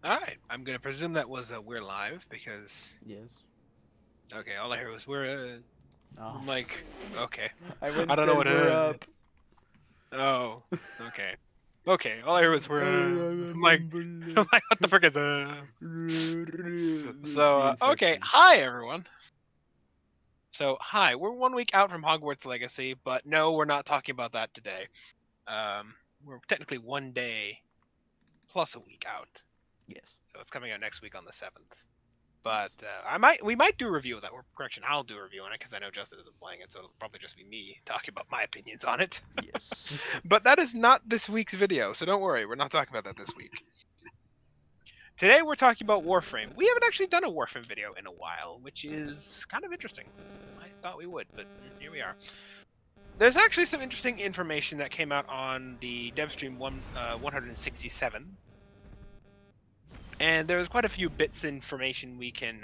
Alright, I'm gonna presume that was we're live because Yes. okay, all I heard was we're Oh. I'm like, okay. I went I and don't know said what we're up. oh, okay. Okay, all I heard was we're I'm like I'm Unbelievable. like what the frick is so The okay, infection. hi everyone. So hi, we're 1 week out from Hogwarts Legacy, but no, we're not talking about that today. We're technically 1 day plus a week out. Yes. So it's coming out next week on the 7th. But Yes. we might do a review of that. Or correction, I'll do a review on it because I know Justin isn't playing it, so it'll probably just be me talking about my opinions on it. Yes. But that is not this week's video, so don't worry, we're not talking about that this week. Today we're talking about Warframe. We haven't actually done a Warframe video in a while, which is kind of interesting. I thought we would, but here we are. There's actually some interesting information that came out on the DevStream 167. And there's quite a few bits of information we can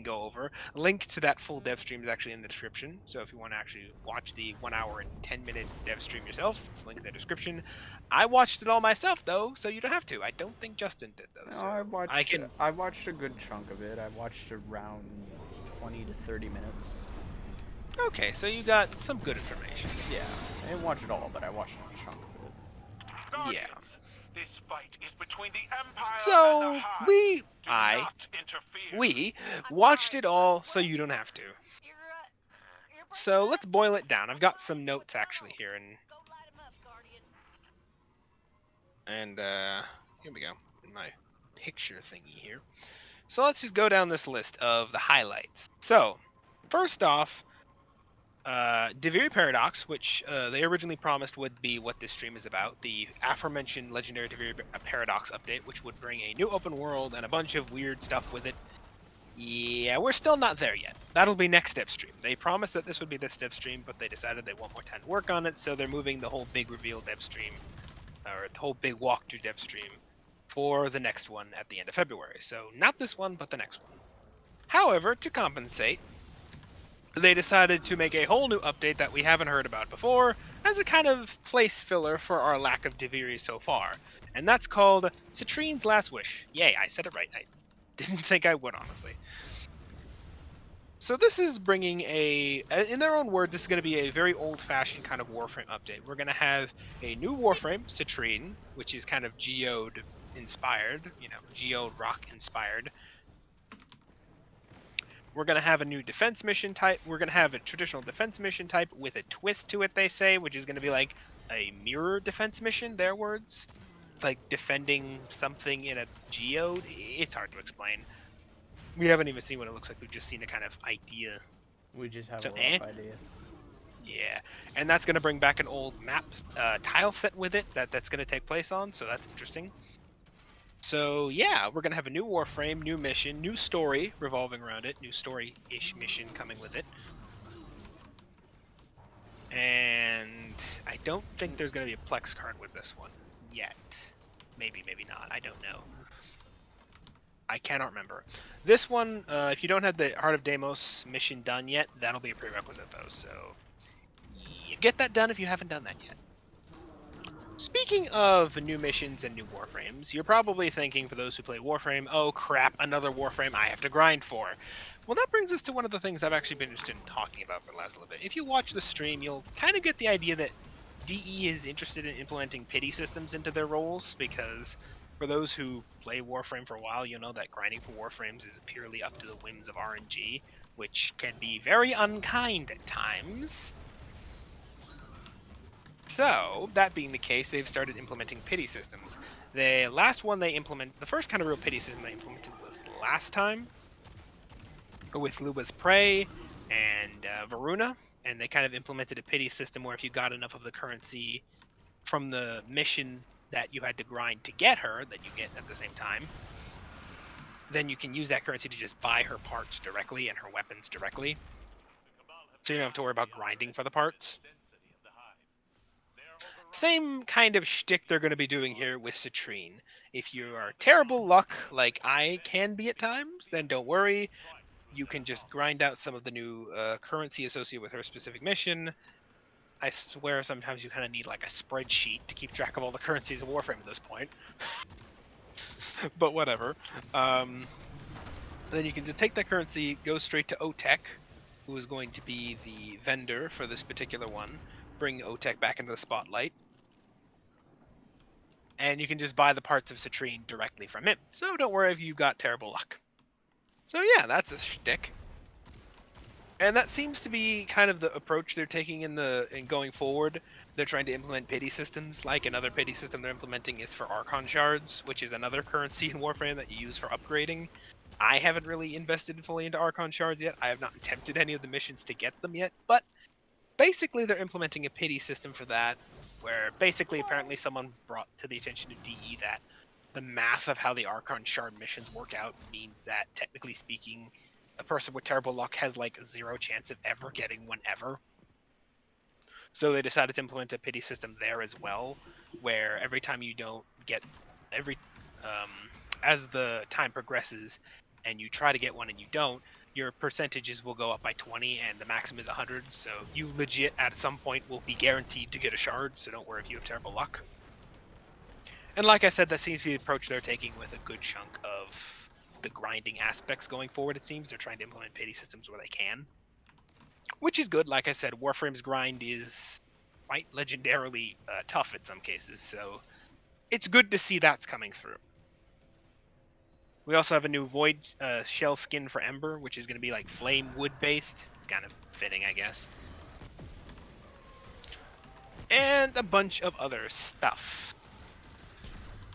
go over. A link to that full dev stream is actually in the description. So if you want to actually watch the 1 hour and 10-minute dev stream yourself, it's linked in the description. I watched it all myself though, so you don't have to. I don't think Justin did though, No, so I can. I watched a good chunk of it. I watched around 20 to 30 minutes. Okay, so you got some good information. Yeah. I didn't watch it all, but I watched a chunk of it. Yeah. This fight is between the Empire and the So Hive. we, Do I, not interfere. we watched it all, so you don't have to. So let's boil it down. I've got some notes actually here, and here we go, in my picture thingy here. So let's just go down this list of the highlights. So first off, Deviri Paradox, which they originally promised would be what this stream is about, the aforementioned Legendary Deviri Paradox update, which would bring a new open world and a bunch of weird stuff with it. Yeah, we're still not there yet. That'll be next step stream. They promised that this would be this step stream, but they decided they want more time to work on it, so they're moving the whole big reveal dev stream, or the whole big walkthrough dev stream, for the next one at the end of February. So not this one, but the next one. However, to compensate, they decided to make a whole new update that we haven't heard about before as a kind of place filler for our lack of Deviri so far. And that's called Citrine's Last Wish. Yay, I said it right. I didn't think I would, honestly. So this is bringing in their own words, this is going to be a very old-fashioned kind of Warframe update. We're going to have a new Warframe, Citrine, which is kind of Geode inspired, Geode rock inspired. We're going to have a new defense mission type. We're going to have a traditional defense mission type with a twist to it, they say, which is going to be like a mirror defense mission, their words. Like defending something in a geode. It's hard to explain. We haven't even seen what it looks like. We've just seen a kind of idea. We just have So, a rough idea. Yeah, and that's going to bring back an old map tile set with it that's going to take place on, so that's interesting. So yeah, we're going to have a new Warframe, new mission, new story revolving around it, new story-ish mission coming with it. And I don't think there's going to be a Plex card with this one yet. Maybe, maybe not. I don't know. I cannot remember. This one, if you don't have the Heart of Deimos mission done yet, that'll be a prerequisite though, so yeah, get that done if you haven't done that yet. Speaking of new missions and new Warframes, you're probably thinking, for those who play Warframe, oh crap, another Warframe I have to grind for. Well, that brings us to one of the things I've actually been interested in talking about for the last little bit. If you watch the stream, you'll kind of get the idea that DE is interested in implementing pity systems into their roles, because for those who play Warframe for a while, you'll know that grinding for Warframes is purely up to the whims of RNG, which can be very unkind at times. So, that being the case, they've started implementing pity systems. The last one they implemented, the first kind of real pity system they implemented was last time, with Luba's Prey and Varuna, and they kind of implemented a pity system where if you got enough of the currency from the mission that you had to grind to get her, that you get at the same time, then you can use that currency to just buy her parts directly and her weapons directly. So you don't have to worry about grinding for the parts. Same kind of shtick they're going to be doing here with Citrine. If you are terrible luck, like I can be at times, then don't worry. You can just grind out some of the new currency associated with her specific mission. I swear sometimes you kind of need like a spreadsheet to keep track of all the currencies of Warframe at this point. but whatever. Then you can just take that currency, go straight to OTech, who is going to be the vendor for this particular one, bring OTech back into the spotlight, and you can just buy the parts of Citrine directly from him. So don't worry if you got terrible luck. So yeah, that's a shtick. And that seems to be kind of the approach they're taking in going forward. They're trying to implement pity systems. Like another pity system they're implementing is for Archon shards, which is another currency in Warframe that you use for upgrading. I haven't really invested fully into Archon shards yet. I have not attempted any of the missions to get them yet, but basically they're implementing a pity system for that, where basically apparently someone brought to the attention of DE that the math of how the Archon shard missions work out means that, technically speaking, a person with terrible luck has like 0 chance of ever getting one ever. So they decided to implement a pity system there as well, where every time you don't get as the time progresses and you try to get one and you don't, your percentages will go up by 20 and the maximum is 100. So you legit at some point will be guaranteed to get a shard. So don't worry if you have terrible luck. And like I said, that seems to be the approach they're taking with a good chunk of the grinding aspects going forward. It seems they're trying to implement pity systems where they can, which is good. Like I said, Warframe's grind is quite legendarily tough in some cases, so it's good to see that's coming through. We also have a new Void shell skin for Ember, which is going to be like flame wood based. It's kind of fitting, I guess. And a bunch of other stuff.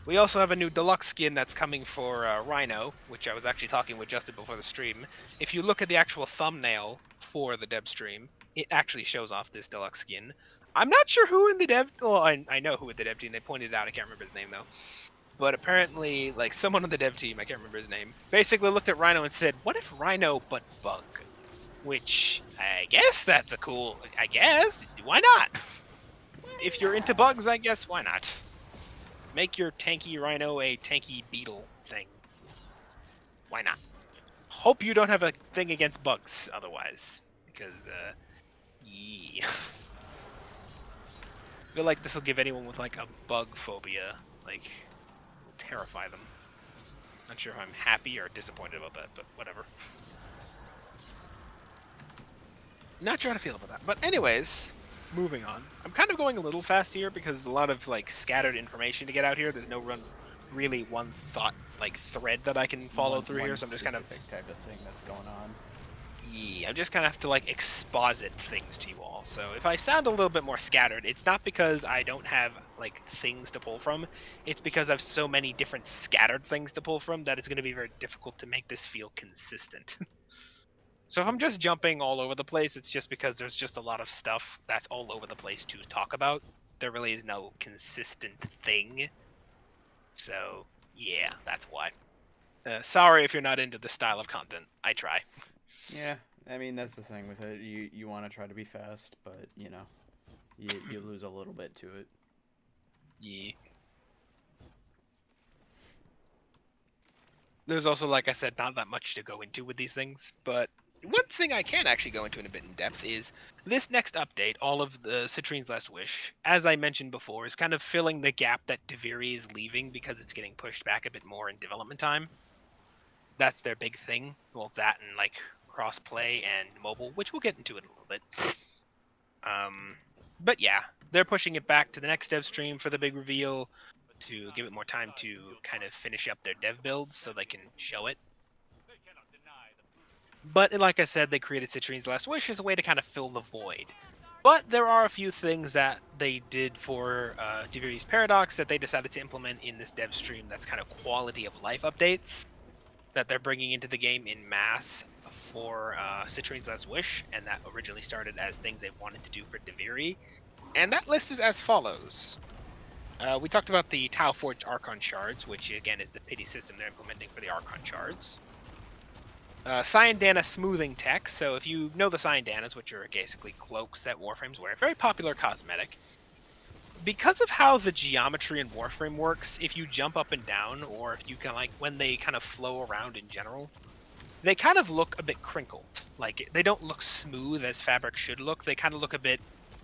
We also have a new deluxe skin that's coming for Rhino, which I was actually talking with Justin before the stream. If you look at the actual thumbnail for the dev stream, it actually shows off this deluxe skin. I'm not sure who in the dev... Well, I know who in the dev team. They pointed it out. I can't remember his name, though. But apparently, like, someone on the dev team, I can't remember his name, basically looked at Rhino and said, what if Rhino but bug? Which, I guess that's a cool... I guess. Why not? If you're into bugs, I guess, why not? Make your tanky Rhino a tanky beetle thing. Why not? Hope you don't have a thing against bugs otherwise. Because, yeah. I feel like this will give anyone with, like, a bug phobia, like, terrify them. Not sure if I'm happy or disappointed about that, but whatever. Not sure how to feel about that. But anyways, moving on. I'm kind of going a little fast here because there's a lot of like scattered information to get out here. There's no really one thought like thread that I can follow through here, so I'm just kind of type of thing that's going on. Yeah, I'm just kind of have to like exposit things to you all. So if I sound a little bit more scattered, it's not because I don't have like things to pull from. It's because I have so many different scattered things to pull from that it's going to be very difficult to make this feel consistent. So if I'm just jumping all over the place, it's just because there's just a lot of stuff that's all over the place to talk about. There really is no consistent thing. So yeah, that's why. Sorry if you're not into this style of content. I try. Yeah, I mean that's the thing with it. You want to try to be fast, but you know, you lose a little bit to it. Yeah. There's also, like I said, not that much to go into with these things, but one thing I can actually go into in a bit in depth is this next update, all of the Citrine's Last Wish, as I mentioned before, is kind of filling the gap that Deviri is leaving because it's getting pushed back a bit more in development time. That's their big thing. Well, that and like cross-play and mobile, which we'll get into in a little bit. But yeah, they're pushing it back to the next dev stream for the big reveal to give it more time to kind of finish up their dev builds so they can show it. But like I said, they created Citrine's Last Wish as a way to kind of fill the void. But there are a few things that they did for Deviri's Paradox that they decided to implement in this dev stream that's kind of quality of life updates that they're bringing into the game in mass for Citrine's Last Wish, and that originally started as things they wanted to do for Deviri. And that list is as follows. We talked about the Tau Forged Archon Shards, which again is the pity system they're implementing for the Archon Shards. Cyandana smoothing tech, so if you know the Cyandanas, which are basically cloaks that Warframes wear, very popular cosmetic. Because of how the geometry in Warframe works, if you jump up and down, or if you can like when they kind of flow around in general, they kind of look a bit crinkled. Like they don't look smooth as fabric should look. They kind of look a bit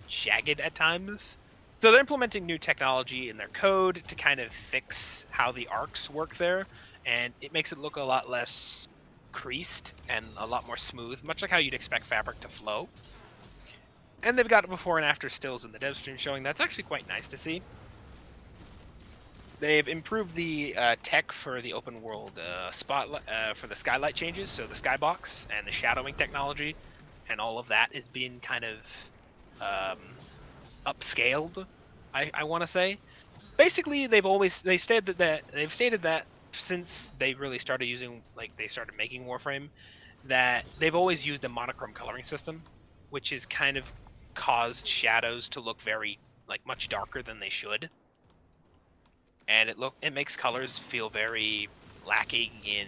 jagged at times. So they're implementing new technology in their code to kind of fix how the arcs work there, and it makes it look a lot less creased and a lot more smooth, much like how you'd expect fabric to flow. And they've got before and after stills in the dev stream showing that's actually quite nice to see. They've improved the tech for the open world spotlight for the skylight changes, so the skybox and the shadowing technology, and all of that is being kind of upscaled. I want to say. Basically, they've stated that since they really started using they started making Warframe, that they've always used a monochrome coloring system, which has kind of caused shadows to look very much darker than they should, and it makes colors feel very lacking in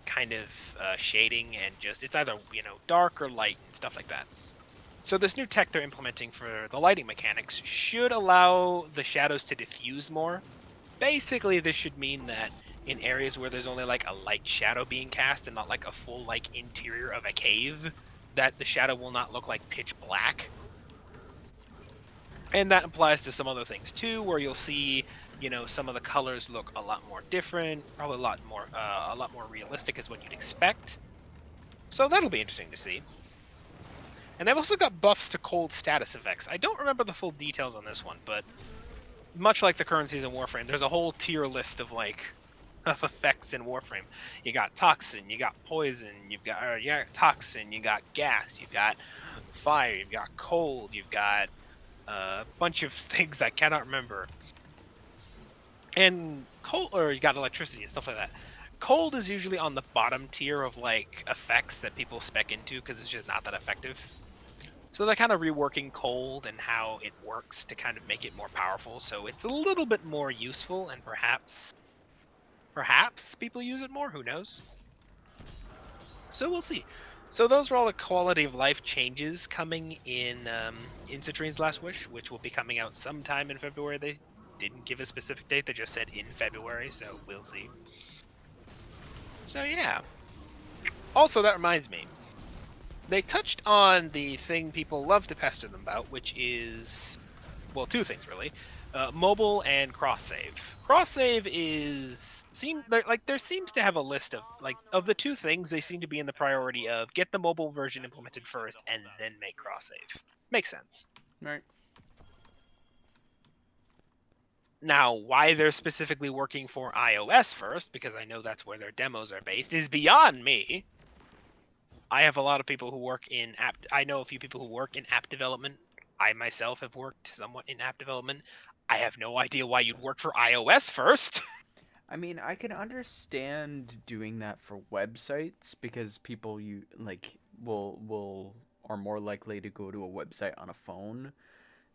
kind of shading, and just it's either dark or light and stuff like that. So this new tech they're implementing for the lighting mechanics should allow the shadows to diffuse more. Basically, this should mean that in areas where there's only a light shadow being cast and not a full interior of a cave, that the shadow will not look like pitch black. And that applies to some other things too, where you'll see, some of the colors look a lot more different, probably a lot more realistic as what you'd expect. So that'll be interesting to see. And I've also got buffs to cold status effects. I don't remember the full details on this one, but much like the current season Warframe, there's a whole tier list of of effects in Warframe. You got toxin, you got poison, you got toxin, you got gas, you've got fire, you've got cold, you've got a bunch of things I cannot remember. And cold, or you got electricity and stuff like that. Cold is usually on the bottom tier of effects that people spec into because it's just not that effective. So they're kind of reworking cold and how it works to kind of make it more powerful, so it's a little bit more useful, and perhaps people use it more, who knows? So we'll see. So those are all the quality of life changes coming in Citrine's Last Wish, which will be coming out sometime in February. They didn't give a specific date, they just said in February, so we'll see. So yeah. Also, that reminds me, they touched on the thing people love to pester them about, which is, well, two things really: mobile and cross save. Cross save there seems to have a list of the two things. They seem to be in the priority of get the mobile version implemented first and then make cross save. Makes sense. Right. Now, why they're specifically working for iOS first, because I know that's where their demos are based, is beyond me. I have a lot of people who work in app. I know a few people who work in app development. I myself have worked somewhat in app development. I have no idea why you'd work for iOS first. I mean, I can understand doing that for websites because people will are more likely to go to a website on a phone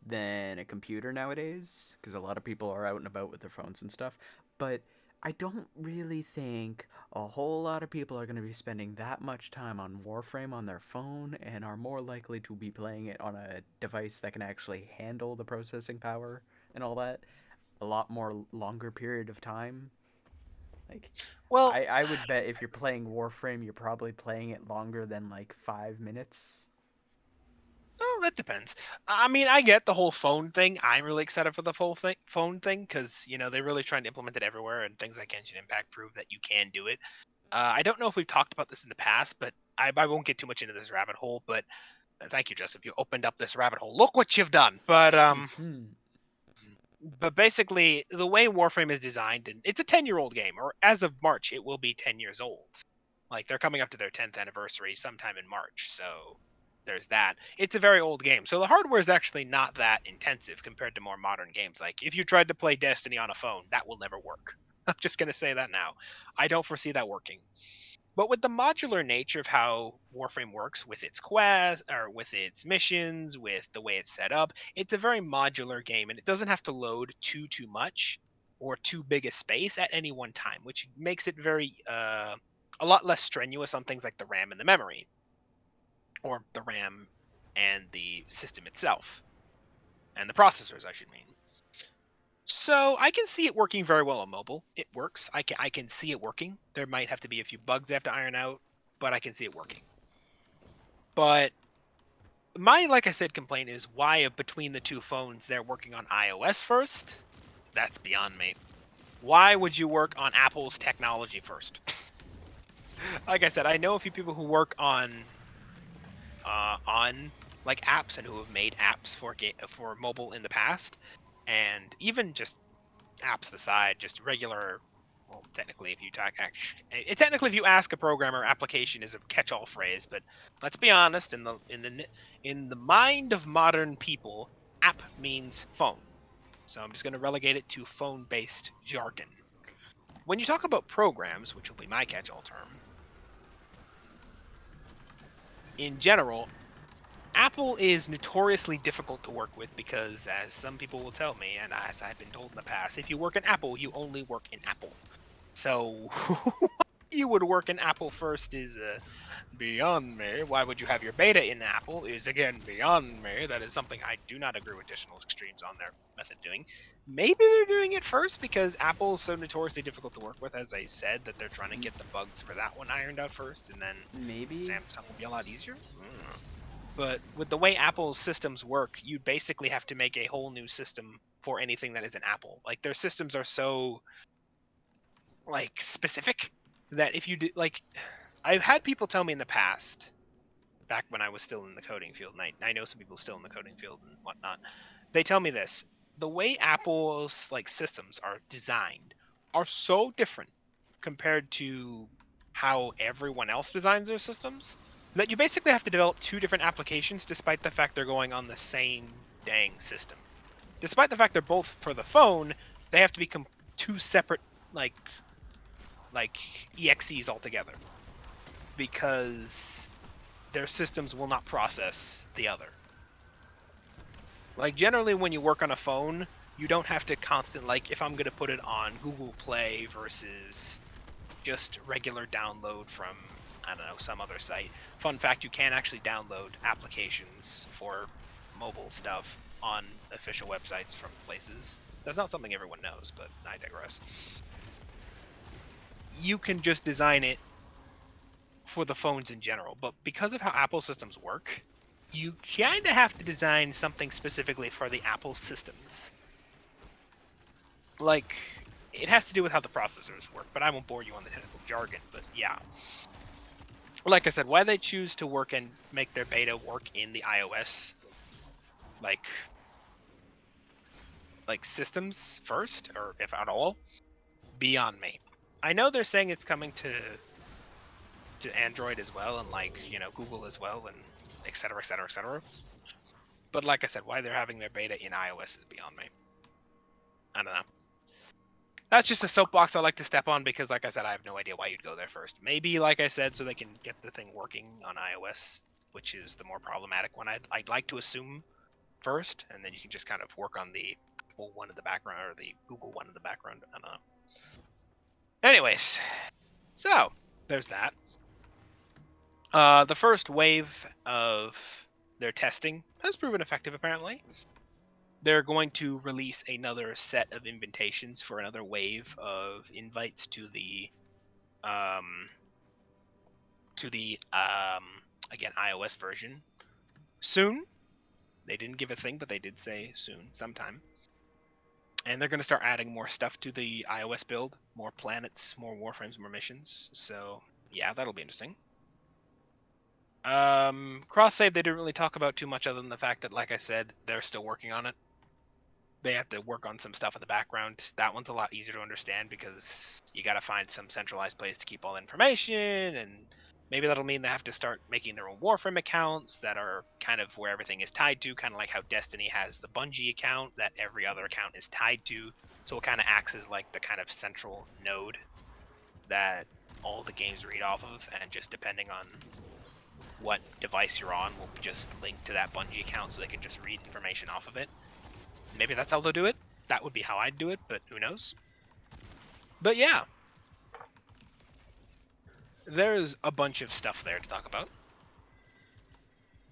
than a computer nowadays because a lot of people are out and about with their phones and stuff. But I don't really think a whole lot of people are going to be spending that much time on Warframe on their phone and are more likely to be playing it on a device that can actually handle the processing power and all that a lot more longer period of time. Like, Well, I would bet if you're playing Warframe, you're probably playing it longer than 5 minutes. oh, that depends. I mean, I get the whole phone thing. I'm really excited for the full phone thing because they're really trying to implement it everywhere, and things like Genshin Impact prove that you can do it. I don't know if we've talked about this in the past, but I won't get too much into this rabbit hole. But thank you, Joseph. You opened up this rabbit hole. Look what you've done. But basically, the way Warframe is designed, and it's a 10-year-old game, or as of March, it will be 10 years old. They're coming up to their 10th anniversary sometime in March, so there's that. It's a very old game, so the hardware is actually not that intensive compared to more modern games. If you tried to play Destiny on a phone, that will never work. I'm just going to say that now. I don't foresee that working. But with the modular nature of how Warframe works, with its quests or with its missions, with the way it's set up, it's a very modular game, and it doesn't have to load too much or too big a space at any one time, which makes it very a lot less strenuous on things like the RAM and the memory, or the RAM and the system itself, and the processors, I should mean. So I can see it working very well on mobile. It works. I can see it working. There might have to be a few bugs they have to iron out, but I can see it working. But my, like I said, complaint is why between the two phones they're working on iOS first. That's beyond me. Why would you work on Apple's technology first? Like I said, I know a few people who work on like apps and who have made apps for mobile in the past, and even just apps aside, just regular. Well, technically, if you ask a programmer, application is a catch-all phrase. But let's be honest, in the mind of modern people, app means phone. So I'm just going to relegate it to phone-based jargon. When you talk about programs, which will be my catch-all term, in general, Apple is notoriously difficult to work with because, as some people will tell me, and as I've been told in the past, if you work in Apple, you only work in Apple. So you would work in Apple first is beyond me. Why would you have your beta in Apple is, again, beyond me. That is something I do not agree with Additional Extremes on their method doing. Maybe they're doing it first because Apple's so notoriously difficult to work with, as I said, that they're trying to get the bugs for that one ironed out first, and then Maybe. Samsung will be a lot easier. But with the way Apple's systems work, you basically have to make a whole new system for anything that isn't Apple. Like, their systems are so like specific that if you do, like, I've had people tell me in the past, back when I was still in the coding field, and I know some people still in the coding field and whatnot, they tell me this: the way Apple's like systems are designed are so different compared to how everyone else designs their systems that you basically have to develop two different applications despite the fact they're going on the same dang system. Despite the fact they're both for the phone, they have to be two separate like EXEs altogether because their systems will not process the other. Like, generally when you work on a phone, you don't have to like, if I'm going to put it on Google Play versus just regular download from, I don't know, some other site. Fun fact, you can actually download applications for mobile stuff on official websites from places. That's not something everyone knows, but I digress. You can just design it for the phones in general, but because of how Apple systems work, you kind of have to design something specifically for the Apple systems. Like, it has to do with how the processors work, but I won't bore you on the technical jargon, but yeah. Like I said, why they choose to work and make their beta work in the iOS, like systems first, or if at all, beyond me. I know they're saying it's coming to Android as well, and Google as well, and et cetera, et cetera, et cetera. But like I said, why they're having their beta in iOS is beyond me. I don't know. That's just a soapbox I like to step on because, like I said, I have no idea why you'd go there first. Maybe, like I said, so they can get the thing working on iOS, which is the more problematic one. I'd like to assume first, and then you can just kind of work on the Apple one in the background or the Google one in the background. I don't know. Anyways, so there's that. The first wave of their testing has proven effective, apparently. They're going to release another set of invitations for another wave of invites to the again, iOS version soon. They didn't give a thing, but they did say soon, sometime. And they're going to start adding more stuff to the iOS build, more planets, more Warframes, more missions. So yeah, that'll be interesting. Cross save they didn't really talk about too much other than the fact that, like I said, they're still working on it. They have to work on some stuff in the background. That one's a lot easier to understand because you got to find some centralized place to keep all the information, and maybe that'll mean they have to start making their own Warframe accounts that are kind of where everything is tied to, kind of like how Destiny has the Bungie account that every other account is tied to. So it kind of acts as like the kind of central node that all the games read off of, and just depending on what device you're on will just link to that Bungie account so they can just read information off of it. Maybe that's how they'll do it. That would be how I'd do it, but who knows? But yeah. There's a bunch of stuff there to talk about.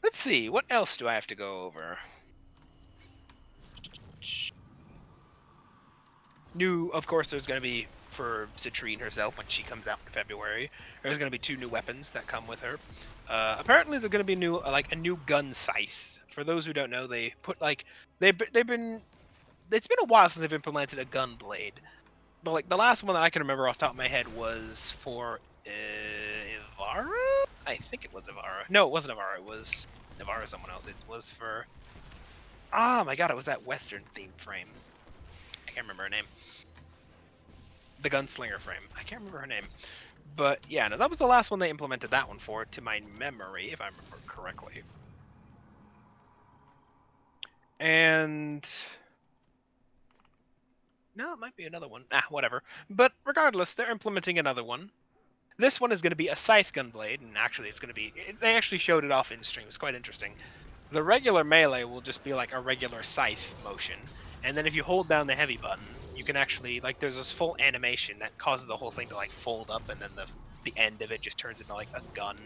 Let's see, what else do I have to go over? Of course, there's going to be for Citrine herself when she comes out in February. There's going to be 2 new weapons that come with her. Apparently, there's going to be new a new gun scythe. For those who don't know, they put they've been it's been a while since they've implemented a gun blade. But like the last one that I can remember off the top of my head was for Ivara. I think it was Ivara. No, it wasn't Ivara. It was Ivara. Someone else. It was for. Oh my god! It was that Western themed frame. I can't remember her name. The gunslinger frame. I can't remember her name. But yeah, no, that was the last one they implemented that one for, to my memory, if I remember correctly. And no, it might be another one. Whatever. But regardless, they're implementing another one. This one is going to be a scythe gunblade, and actually it's going to be... They actually showed it off in stream. It's quite interesting. The regular melee will just be like a regular scythe motion, and then if you hold down the heavy button, you can actually... Like, there's this full animation that causes the whole thing to, like, fold up, and then the end of it just turns into, like, a gun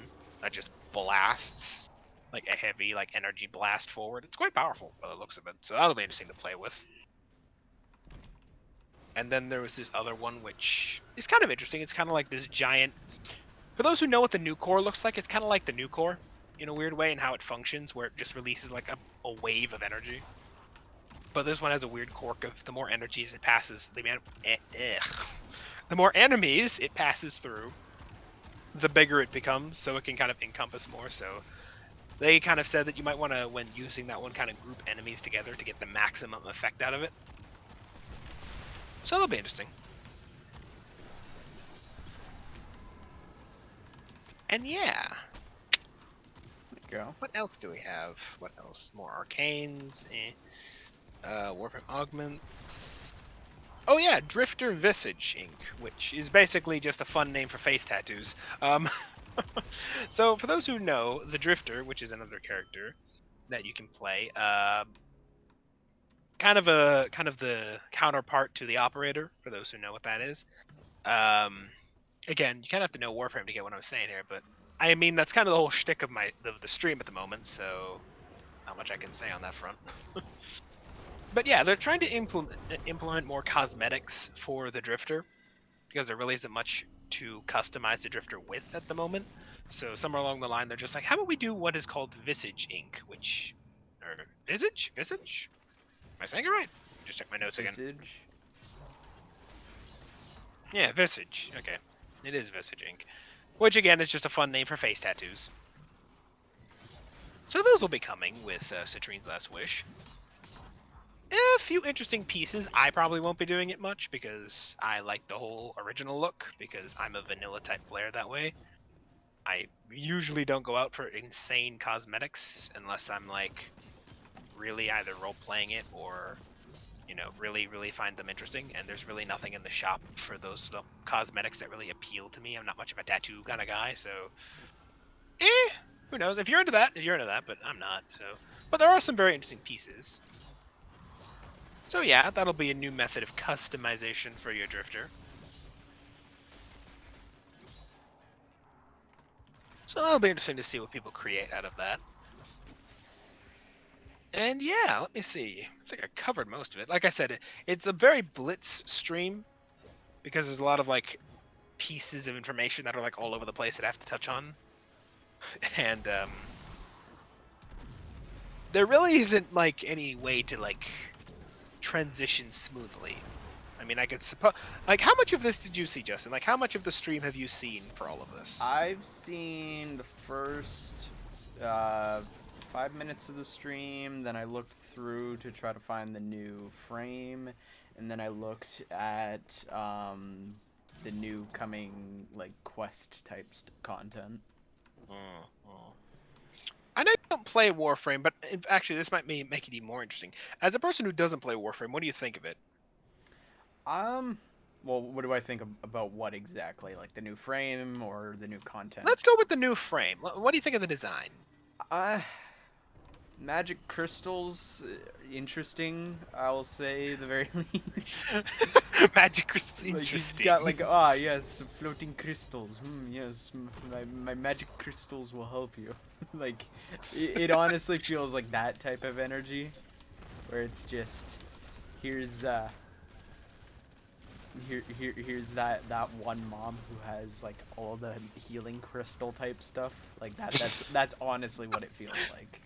that just blasts, like, a heavy, like, energy blast forward. It's quite powerful by the looks of it, so that'll be interesting to play with. And then there was this other one, which is kind of interesting. It's kind of like this giant... For those who know what the new core looks like, it's kind of like the new core in a weird way in how it functions, where it just releases like a wave of energy. But this one has a weird quirk of the more energies it passes, the more enemies it passes through, the bigger it becomes, so it can kind of encompass more. So they kind of said that you might want to, when using that one, kind of group enemies together to get the maximum effect out of it. So that'll be interesting. And yeah. Go. What else do we have? What else? More arcanes. Warframe augments. Oh yeah, Drifter Visage Ink, which is basically just a fun name for face tattoos. So for those who know, the Drifter, which is another character that you can play, kind of the counterpart to the Operator. For those who know what that is. Again, you kind of have to know Warframe to get what I'm saying here, but I mean that's kind of the whole shtick of the stream at the moment. So not much I can say on that front. But yeah, they're trying to implement more cosmetics for the Drifter, because there really isn't much to customize the Drifter with at the moment. So somewhere along the line, they're just like, how about we do what is called Visage Ink, which... Or Visage? Visage? Am I saying it right? Just check my notes again. Visage. Yeah, Visage. Okay. It is Visage Ink. Which, again, is just a fun name for face tattoos. So those will be coming with Citrine's Last Wish. A few interesting pieces. I probably won't be doing it much because I like the whole original look, because I'm a vanilla type player that way. I usually don't go out for insane cosmetics unless I'm like really either role playing it or, you know, really find them interesting, and there's really nothing in the shop for those cosmetics that really appeal to me. I'm not much of a tattoo kind of guy, so who knows? If you're into that, you're into that, but I'm not. So, but there are some very interesting pieces. So yeah, that'll be a new method of customization for your Drifter. So that'll be interesting to see what people create out of that. And yeah, let me see. I think I covered most of it. Like I said, it's a very blitz stream, because there's a lot of like pieces of information that are like all over the place that I have to touch on. And there really isn't like any way to like transition smoothly. I mean, I could suppose... Like, how much of this did you see, Justin? Like, how much of the stream have you seen for all of this? I've seen the first 5 minutes of the stream, then I looked through to try to find the new frame, and then I looked at the new coming, like, quest type content. I know you don't play Warframe, but actually this might make it even more interesting. As a person who doesn't play Warframe, what do you think of it? Well, what do I think about what exactly? Like the new frame or the new content? Let's go with the new frame. What do you think of the design? Magic crystals, interesting, I'll say the very least. Magic crystals, Like, interesting. you've got like, yes, floating crystals. Yes, my magic crystals will help you. Like, it honestly feels like that type of energy, where it's just, here's here's that one mom who has like all the healing crystal type stuff. Like that's honestly what it feels like.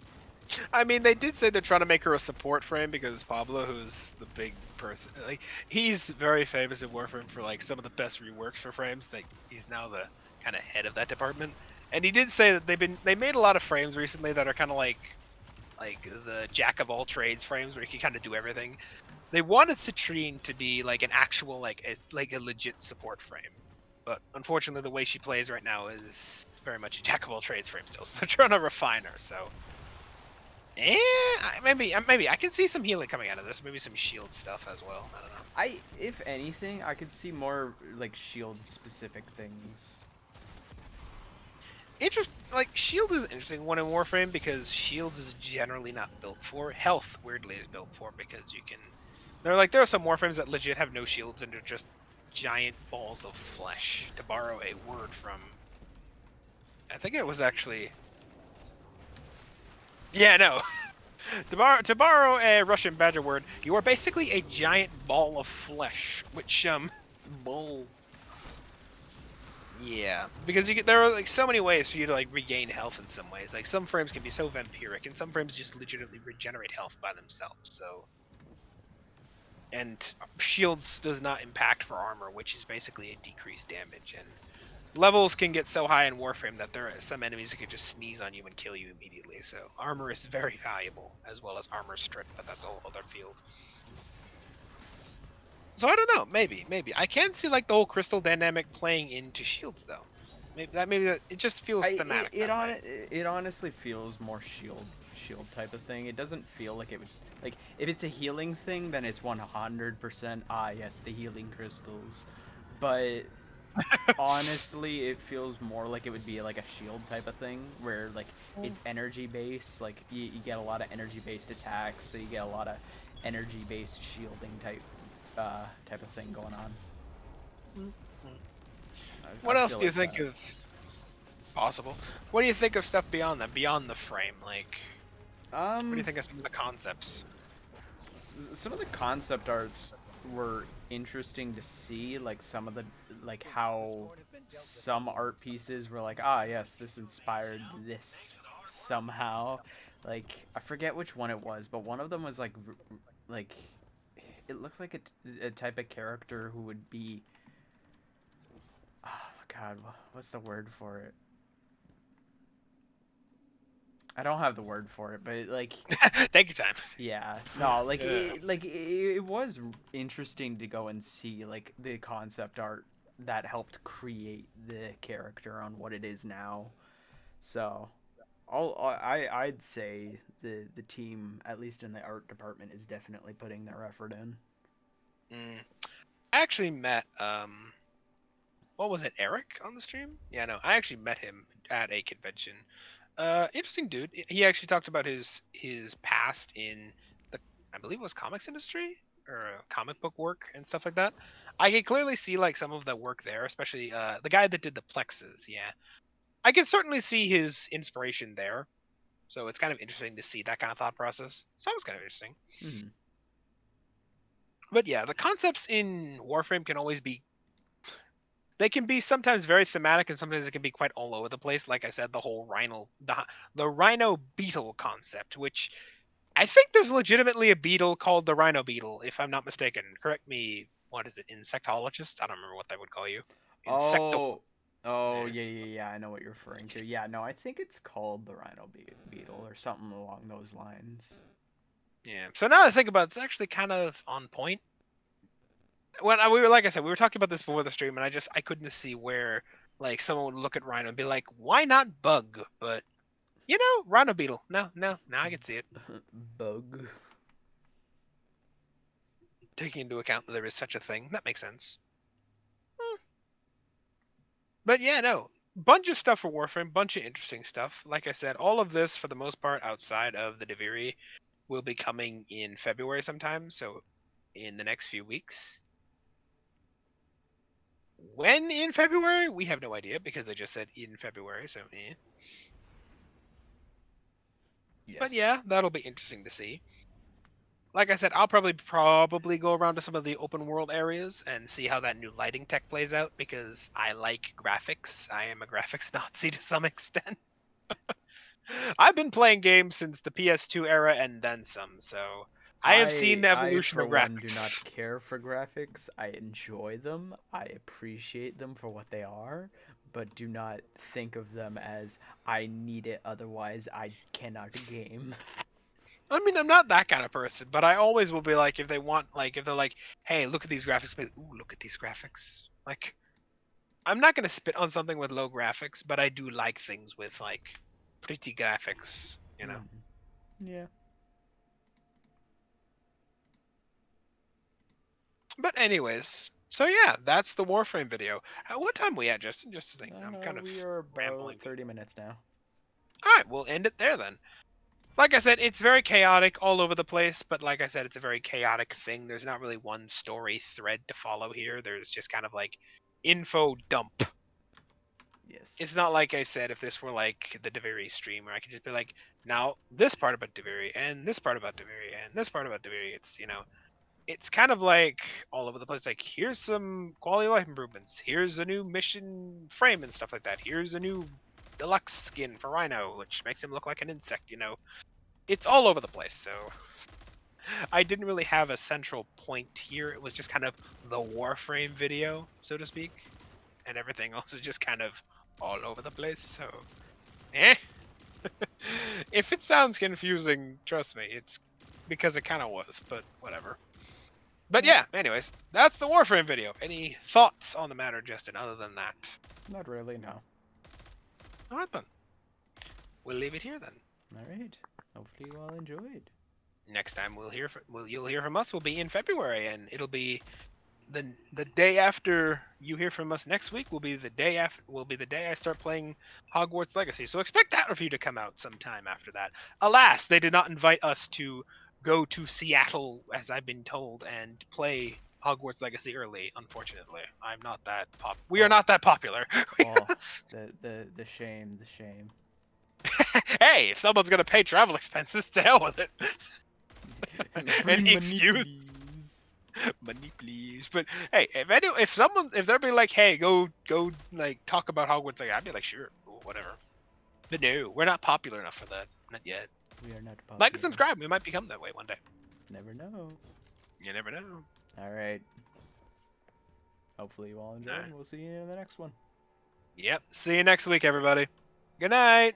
I mean, they did say they're trying to make her a support frame because Pablo, who's the big person, like he's very famous in Warframe for like some of the best reworks for frames. Like he's now the kind of head of that department, and he did say that they made a lot of frames recently that are kind of like the jack of all trades frames where you can kind of do everything. They wanted Citrine to be like an actual like a legit support frame, but unfortunately the way she plays right now is very much a jack of all trades frame still. So they're trying to refine her. So. Maybe I can see some healing coming out of this. Maybe some shield stuff as well. I don't know. If anything, I could see more like shield specific things. Like shield is an interesting one in Warframe because shields is generally not built for. Health weirdly is built for because you can. There are some Warframes that legit have no shields and they're just giant balls of flesh. To borrow a word from, I think it was actually. Yeah, no. To borrow a Russian badger word, you are basically a giant ball of flesh, which Bull. yeah, because there are like so many ways for you to like regain health in some ways. Like some frames can be so vampiric, and some frames just legitimately regenerate health by themselves. So, and shields does not impact for armor, which is basically a decreased damage. And levels can get so high in Warframe that there are some enemies that can just sneeze on you and kill you immediately. So armor is very valuable, as well as armor strip, but that's a whole other field. So I don't know. Maybe I can see like the whole crystal dynamic playing into shields though. Maybe that it just feels thematic that way. It honestly feels more shield type of thing. It doesn't feel like it would like if it's a healing thing, then it's 100%. Yes, the healing crystals. But honestly, it feels more like it would be like a shield type of thing where like it's energy based. Like you get a lot of energy based attacks, so you get a lot of energy based shielding type of thing going on. I What else feel do you like think that. of possible? What do you think of stuff beyond that, beyond the frame? Like, what do you Um, think of some of the concepts? some of the concept arts were interesting to see, like some of the like how some art pieces were like, yes, this inspired this somehow. Like I forget which one it was, but one of them was like it looked like a type of character who would be, oh my god, what's the word for it? I don't have the word for it, but like Take your time. yeah, no, Yeah. it was interesting to go and see like the concept art that helped create the character on what it is now. So, I'd say the team, at least in the art department, is definitely putting their effort in. Mm. I actually met what was it, Eric on the stream? Yeah, no, I actually met him at a convention. Interesting dude. He actually talked about his past in the, I believe it was comics industry or comic book work and stuff like that. I can clearly see like some of the work there, especially the guy that did the plexes. Yeah, I can certainly see his inspiration there. So it's kind of interesting to see that kind of thought process. So that was kind of interesting. Hmm. But yeah, the concepts in Warframe can always be, they can be sometimes very thematic and sometimes it can be quite all over the place. Like I said, the rhino beetle concept, which I think there's legitimately a beetle called the rhino beetle, if I'm not mistaken. Correct me. What is it? Insectologist? I don't remember what they would call you. Insecto. Oh, oh Yeah. yeah. I know what you're referring to. Yeah, no, I think it's called the rhino beetle or something along those lines. Yeah. So now that I think about it, it's actually kind of on point. We were, like I said, we were talking about this before the stream, and I couldn't see where like someone would look at rhino and be like, why not bug? But rhino beetle. No, no, now I can see it. Bug. Taking into account that there is such a thing, that makes sense. But yeah, no, bunch of stuff for Warframe, bunch of interesting stuff. Like I said, all of this for the most part outside of the Deviri will be coming in February sometime. So in the next few weeks. When in February, we have no idea because they just said in February. So, but Yes. yeah, that'll be interesting to see. like I said, I'll probably go around to some of the open world areas and see how that new lighting tech plays out because I like graphics. I am a graphics Nazi to some extent. I've been playing games since the PS2 era and then some, so I have seen the I evolution for of one do graphics. not care for graphics. I enjoy them. I appreciate them for what they are, but do not think of them as I need it otherwise I cannot game. I mean, I'm not that kind of person, but I always will be like, if they want, like, if they're like, hey, look at these graphics, but ooh, look at these graphics. Like, I'm not gonna spit on something with low graphics, but I do like things with like pretty graphics, you know. Yeah. But anyways, so yeah, that's the Warframe video. What time we at, Justin? Just to think, I'm kind of We are about rambling. 30 minutes now. All right, we'll end it there then. Like I said, it's very chaotic all over the place, but like I said, it's a very chaotic thing. There's not really one story thread to follow here. There's just kind of like info dump. Yes. It's not like I said if this were like the Deviri stream where I could just be like, now this part about Deviri and this part about Deviri and this part about Deviri. It's it's kind of like all over the place. Like here's some quality of life improvements. Here's a new mission frame and stuff like that. Here's a new deluxe skin for Rhino, which makes him look like an insect. It's all over the place. So I didn't really have a central point here. It was just kind of the Warframe video, so to speak, and everything else is just kind of all over the place. So, eh. If it sounds confusing, trust me, it's because it kind of was, but whatever. But yeah, anyways, that's the Warframe video. Any thoughts on the matter, Justin, other than that? Not really, no. Alright then. We'll leave it here then. Alright. Hopefully you all enjoyed. Next time you'll hear from us will be in February, and it'll be the day after you hear from us next week will be the day I start playing Hogwarts Legacy. So expect that review to come out sometime after that. Alas, they did not invite us to go to Seattle, as I've been told, and play Hogwarts Legacy early. Unfortunately, I'm not that We are not that popular. Oh, the shame, the shame. Hey, if someone's gonna pay travel expenses, to hell with it. Free Any money, excuse? please. Money, please. But hey, if they're be like, hey, go like talk about Hogwarts, like I'd be like, sure, cool, whatever. But no, we're not popular enough for that. Not yet. We are not popular. Like and subscribe. We might become that way one day. Never know. You never know. Alright. Hopefully you all enjoyed, and we'll see you in the next one. Yep. See you next week, everybody. Good night.